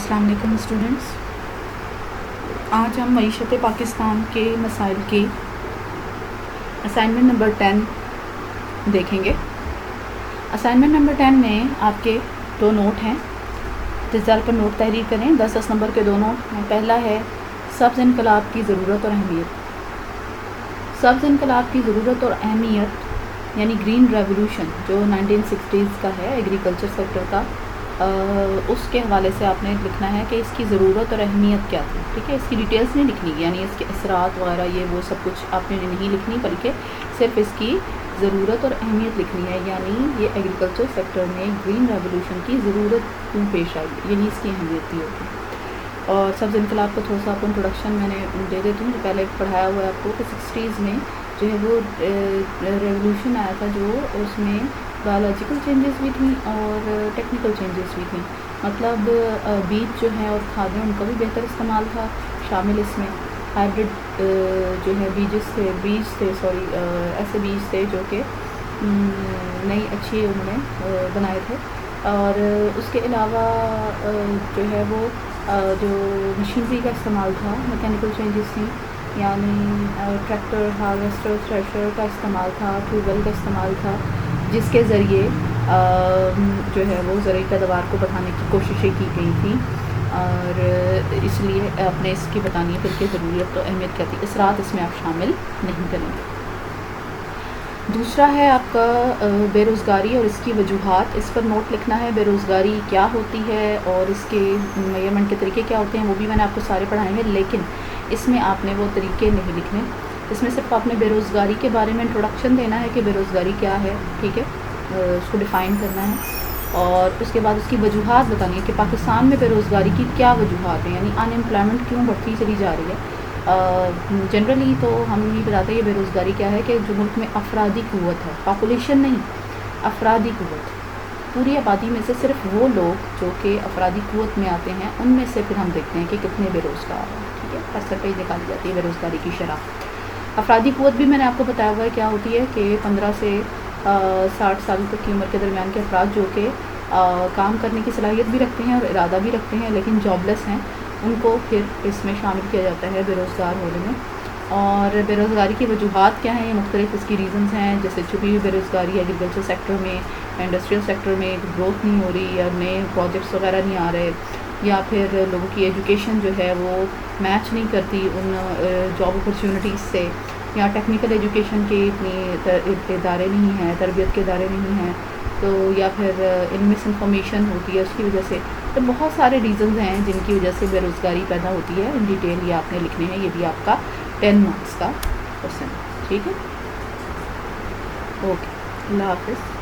अस्सलाम वालेकुम स्टूडेंट्स। आज हम मईशत पाकिस्तान के मसाइल की असाइनमेंट नंबर 10 देखेंगे। असाइनमेंट नंबर 10 में आपके दो नोट हैं, इंतज़ार पर नोट तहरीर करें। 10 नंबर के दो नोट हैं। पहला है सब्ज़ इनकलाब की ज़रूरत और अहमियत। सब्ज़ इनकलाब की ज़रूरत और अहमियत यानी ग्रीन रेवोल्यूशन जो 1960s का है एग्रीकल्चर सेक्टर का, उसके हवाले से आपने लिखना है कि इसकी ज़रूरत और अहमियत क्या थी। ठीक है, इसकी डिटेल्स नहीं लिखनी, यानी इसके असरात वगैरह ये वो सब कुछ आपने नहीं लिखनी, बल्कि सिर्फ इसकी ज़रूरत और अहमियत लिखनी है। यानी ये एग्रीकल्चर सेक्टर में ग्रीन रेवोल्यूशन की ज़रूरत क्यों पेश आई, यही इसकी अहमियत थी होगी। और सब्ज़ इनकलाब का थोड़ा सा आपको इंट्रोडक्शन मैंने दे देती हूँ, जो पहले पढ़ाया हुआ है आपको कि 60s में जो है वो रेवोल्यूशन आया था, जो उसमें बायोलॉजिकल चेंजेस भी थी और टेक्निकल चेंजेस भी थी। मतलब बीज जो है और खादें उनका भी बेहतर इस्तेमाल था शामिल इसमें। हाइब्रिड जो है बीज थे ऐसे बीज थे जो कि नई अच्छी उन्होंने बनाए थे। और उसके अलावा जो है वो जो मशीनरी का इस्तेमाल था, मैकेनिकल चेंजेस थी, यानी ट्रैक्टर, हार्वेस्टर, थ्रेशर का इस्तेमाल था, ट्यूबवेल का इस्तेमाल था, जिसके ज़रिए जो है वो ज़रूरी पैदावार को बढ़ाने की कोशिशें की गई थी। और इसलिए आपने इसकी बतानी है फिर की ज़रूरत तो अहमियत क्या थी। इसरात इसमें आप शामिल नहीं करेंगे। दूसरा है आपका बेरोज़गारी और इसकी वजूहात। इस पर नोट लिखना है, बेरोज़गारी क्या होती है और इसके मेजरमेंट के तरीके क्या होते हैं, वो भी मैंने आपको सारे पढ़ाए हैं, लेकिन इसमें आपने वो तरीके नहीं लिखने। इसमें सिर्फ आपने बेरोज़गारी के बारे में इंट्रोडक्शन देना है कि बेरोज़गारी क्या है, ठीक है, उसको डिफ़ाइन करना है। और उसके बाद उसकी वजूहात बतानी है कि पाकिस्तान में बेरोज़गारी की क्या वजूहात हैं, यानी अनएम्प्लॉयमेंट क्यों बढ़ती चली जा रही है। जनरली तो हम ये बताते हैं ये बेरोज़गारी क्या है कि जो मुल्क में अफरादी क़ुव्वत है, पॉपुलेशन नहीं, अफरादी क़ुव्वत, पूरी आबादी में से सिर्फ वो लोग जो कि अफरादी क़ुव्वत में आते हैं उनमें से फिर हम देखते हैं कि कितने बेरोज़गार हैं। ठीक है, परसेंटेज निकाली जाती है बेरोज़गारी की शरह। अफरादी क़ुव्वत भी मैंने आपको बताया हुआ है क्या होती है कि 15 से 60 साल तक की उम्र के दरमियान के अफराद जो कि काम करने की सलाहियत भी रखते हैं और इरादा भी रखते हैं लेकिन जॉबलेस हैं, उनको फिर इसमें शामिल किया जाता है बेरोज़गार होने में। और बेरोज़गारी की वजूहात क्या हैं, ये मुख्तलिफ इसकी रीज़न्स हैं। जैसे छुपी हुई बेरोज़गारी, एग्रीकल्चर सेक्टर में, इंडस्ट्रियल सेक्टर में ग्रोथ नहीं हो रही, या नए प्रोजेक्ट्स वगैरह नहीं आ रहे, या फिर लोगों की एजुकेशन जो है वो मैच नहीं करती उन जॉब अपॉर्चुनिटीज़ से, या टेक्निकल एजुकेशन के इतने इदारे नहीं हैं, तरबियत के इदारे नहीं हैं, तो या फिर इन मिस इन्फॉर्मेशन होती है उसकी वजह से। तो बहुत सारे रीज़न्स हैं जिनकी वजह से बेरोज़गारी पैदा होती है। इन डिटेल ये आपने लिखने हैं, ये भी आपका 10 मार्क्स का क्वेश्चन है। ठीक है, ओके, अल्लाह हाफ़िज़।